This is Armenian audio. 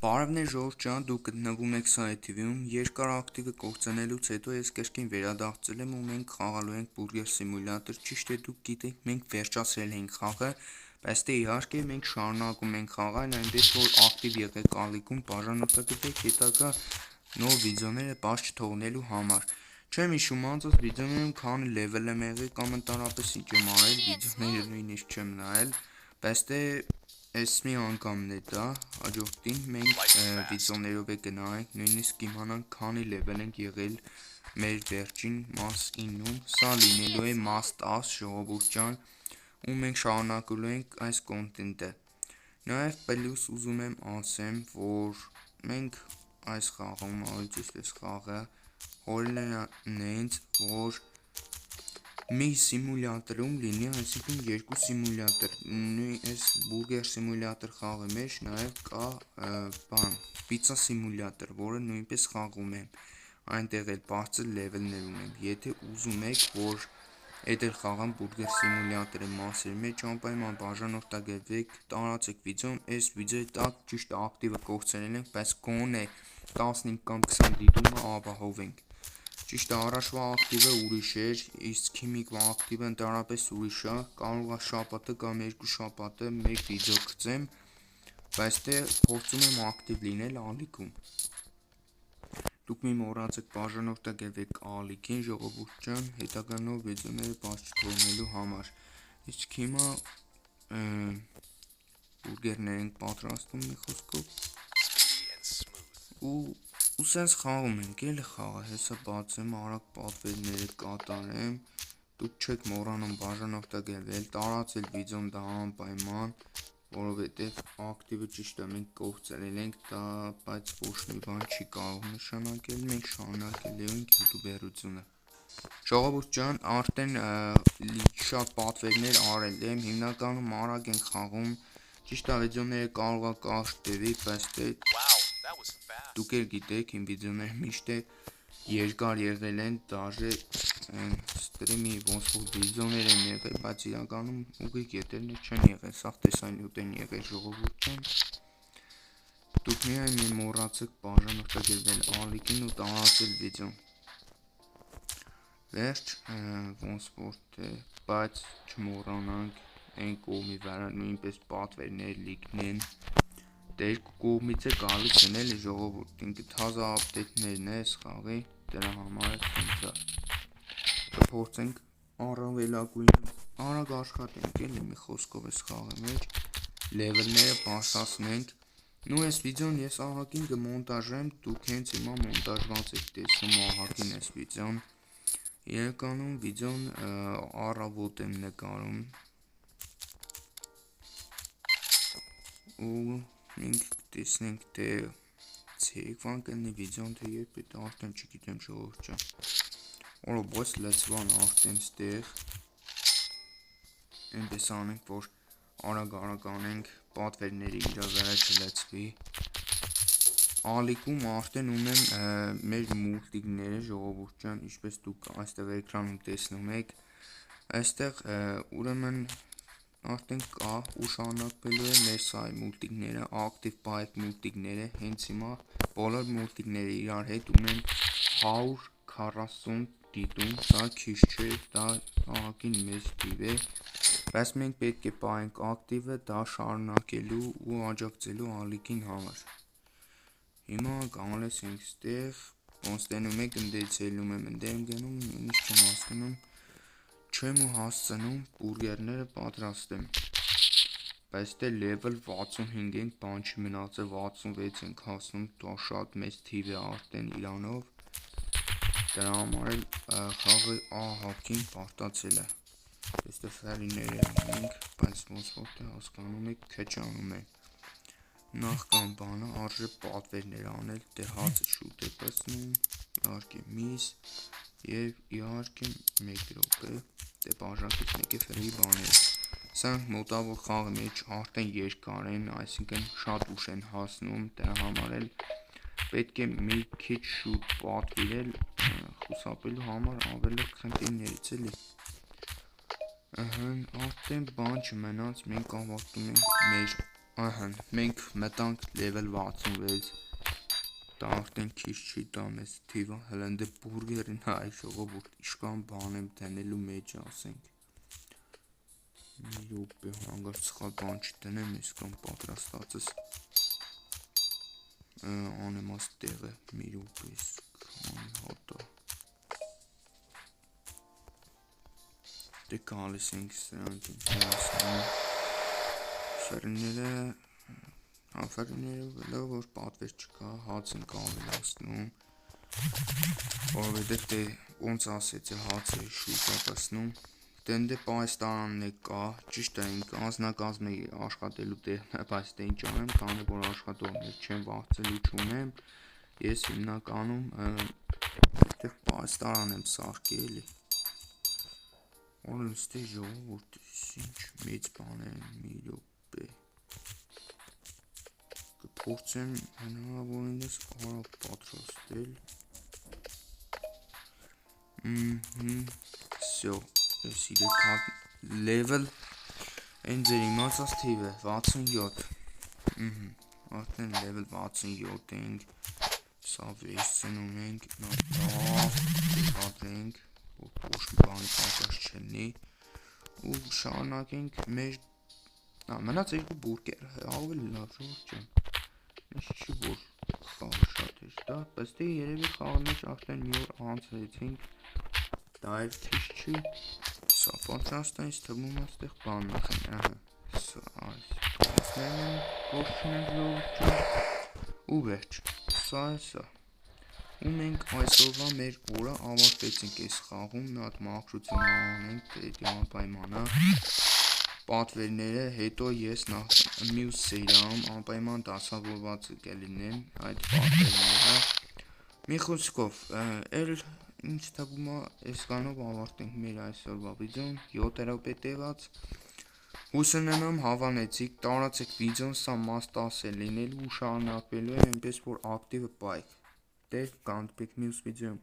Բարևներ ժողովուրդ ջան, դուք գտնվում եք Site TV-ում, երկար ակտիվը կործանելուց հետո ես կրկին վերադարձել եմ ու մենք խաղալու ենք Burger Simulator, ճիշտ է դուք գիտեք, մենք վերջացրել ենք խաղը, բայց դե իհարկե մենք շարունակում ենք խաղալ, այնպես որ ակտիվ եղեք ալիքում, բաժանորդագրվեք հետագա նոր վիդեոները բաց չթողնելու համար։ Չեմ հիշում անցած վիդեոներում քանի level եմ եղել կամ ընդհանրապես ինչ եմ արել, վիդեոները նույնիսկ չեմ նայել, բայց դե Այս մի անգամն է դա, հաջորդին մենք վիդեոներով է գնանք, նույնիսկ իմանանք քանի level ենք եղել մեր վերջին մաս 9-ում, սա լինելու է մաս 10 ժողովուրդ ջան, ու մենք շարունակելու ենք այս կոնտենտը։ Նաև պլյուս ուզում եմ ասեմ, որ մենք այս խաղում, ավելի ճիշտ այս խաղը հորել են նենց, որ մի սիմուլյատորում լինի, այսինքն երկու սիմուլյատոր, այս Burger Simulator խաղի մեջ նաև կա Pizza Simulator, որը նույնպես խաղում եմ, այնտեղ էլ բարձր level-ներ ունեմ, եթե ուզում եք, որ այդ էլ խաղամ Burger Simulator-ի մասերի մեջ, անպայման բաժանորդագրվեք, տարածեք վիդեոն, այս վիդեոյի տակ ճիշտ ակտիվը կորցրել ենք, բայց գոնե 15 կամ 20 դիտումը ապահովենք։ Ճիշտ է, առաջվա ակտիվը ուրիշ էր, իսկ հիմիկվա ակտիվը ընդհանրապես ուրիշ է, կարող է շաբաթը կամ երկու շաբաթը մեկ վիդեո գցեմ, բայց դե փորձում եմ ակտիվ լինել ալիքում։ Դուք մի մոռացեք բաժանորդագրվեք ալիքին, ժողովուրդ ջան, հետագա նոր վիդեոները բաց չթողնելու համար։ Իսկ հիմա բուրգերներ ենք պատրաստում մի խոսքով ու սենց խաղում ենք, էլի խաղը, հեսա բացեմ, արագ պատվերները կատարեմ, դուք չեք մոռանում բաժանորդագրվել, տարածել վիդեոն դա անպայման, որովհետև ակտիվը ճիշտ է մենք կորցրել ենք դա, բայց ոչ մի բան չի կարող նշանակել, մենք շարունակելու ենք յութուբերությունը։ Ժողովուրդ ջան, արդեն շատ պատվերներ արել եմ, հիմնականում արագ ենք խաղում, ճիշտ է վիդեոները կարող է կարճ տևի, բայց դե դուք էլ գիտեք, իմ վիդեոները միշտ է երկար եղել են, դաժե ստրիմի ոնց որ վիդեոներ են եղել, բայց իրականում ուղիղ եթերներ չեն եղել, սաղ տեսանյութ են եղել ժողովուրդ ջան։ Դուք միայն մի մոռացեք բաժանորդագրվել ալիքին ու տարածել վիդեոն։ Վերջ, ոնց որ թե, բայց չմոռանանք այն կողմի վրա նույնպես պատվերներ լիքնեն, դե երկու կողմից է գալիս են էլի ժողովուրդ, ինքը թազա ապդեյթներն է այս խաղի, դրա համար է սինցա, կփորձենք առավելագույնը արագ աշխատենք էլի մի խոսքով այս խաղի մեջ, լևելները բարձրացնենք, ու այս վիդեոն ես ահագին կմոնտաժեմ, դուք հենց հիմա մոնտաժված եք տեսնում ահագին այս վիդեոն, իրականում վիդեոն առավոտ եմ նկարում, ու մենք տեսնենք թե ցերեկվան կլինի վիդեոն, թե երբ է, արդեն չգիտեմ ժողովուրդ ջան, որոբոց լծվան արդեն ստեղ, այնպես անենք, որ արագ անենք, պատվերների իրա վրա չլծվի, ալիքում արդեն ունեմ մեր մուլտիկները ժողովուրդ ջան, ինչպես դուք այստեղ էկրանում տեսնում եք, այստեղ ուրեմն արդեն կա ու շարունակվելու է մեր սայ մուլտիկները, ակտիվ բայդ մուլտիկները, հենց հիմա բոլոր մուլտիկները իրար հետ ունեն 140 դիտում, դա քիչ չէ, դա ահագին մեծ թիվ է, բայց մենք պետք է պահենք ակտիվը դա շարունակելու ու աջակցելու ալիքին համար։ Հիմա գալիս ենք ստեղ, ոնց տենում եք ընդերից ելնում եմ ընդեր եմ գնում, նույնիսկ չեմ հասկանում, չեմ ու հասցնում բուրգերները պատրաստեմ, բայց դե level 65 ենք, բան չի մնացել, 66 ենք հասնում, դա շատ մեծ թիվ է արդեն իրանով, դրա համար էլ խաղը ահագին բարդացել է, այստեղ ֆերիներ ենք, բայց ոնց որ թե հասկանում եք, քչանում է, նախքան բանը արժե պատվերներ անել, դե հացը շուտ է պցնում, իհարկե միս և իհարկե 1 րոպե, դե բաժակից մեկ է ֆերի բաներ, սրանք մոտավոր խաղի մեջ արդեն երկար են, այսինքն շատ ուշ են հասնում, դրա համար էլ պետք է մի քիչ շուտ պատվիրել խուսափելու համար ավելի խնդիրներից էլի, արդեն բան չմնաց, մենք ավարտում ենք մեր ահա, մենք մտանք level 66, դա արդեն քիչ չի, դա մեզ թիվը, հələ ընդ բուրգերին, այ ժողովուրդ, իշքան բան եմ դնելու մեջ, ասենք, մի րոպե, հանգարց սխալ բան չդնեմ, ես կամ պատրաստածս, անեմաս տեղը, մի րոպե, քանի հատա, դե գալիս ենք սրանք հասնում, Ֆերները որ պատվեր չկա, հաց ենք ավելացնում, որովհետև դե ոնց ասեցի հացը շուտ ապասնում, դե պայստարանն է կա, ճիշտ է ինք անձնակազմը աշխատելու տեղն է, բայց դե ինչ անեմ, քանի որ աշխատողներ չեմ վաղցելու չունեմ, ես հիմնականում այդտեղ պայստարան եմ սարքել էլի, օրինս դե ժողովուրդ, ինչ մեծ բան է, մի րոպե Փորձեմ հնարավորինս արագ պատրաստել, Всё, ես իրեք հատ level, այն ձեր իմացած թիվ է, 67, արդեն level 67 ենք, սա վերցն ունենք, լավ, դեղադրենք, որ ոչ մի բանի պատրաստ չլինի, ու շարունակենք մեր, մնաց երկու բուրգեր, ավելի լավ ժողովուրդ ջան, Ինչ չի որ խաղը շատ էր դա, բայց դե երևի խաղը մեջ արդեն մի օր անցրեցինք, դա էլ քիչ չի, սա պատրաստ է, ինձ թվում է այստեղ բան նախեն, սա այս կասներն են, որ չունենք ժողովուրդ ջան, ու վերջ, սա է սա, ու մենք այսօրվա մեր օրը ավարտեցինք այս խաղում, մի հատ մաքրություն անենք, դե անպայմանա, պատվերները, հետո ես մյուս սերիայում անպայման դասավորված կլինեմ այդ պատվերները, մի խոսքով, էլ ինչ թվում է այսքանով ավարտենք մեր այսօրվա վիդեոն, 7 րոպե տևած, հուսով եմ հավանեցիք, տարածեք վիդեոն, սա մաս 10 է լինելու ու շարունակվելու է այնպես որ ակտիվը պայք, դե կհանդիպենք մյուս վիդեոյում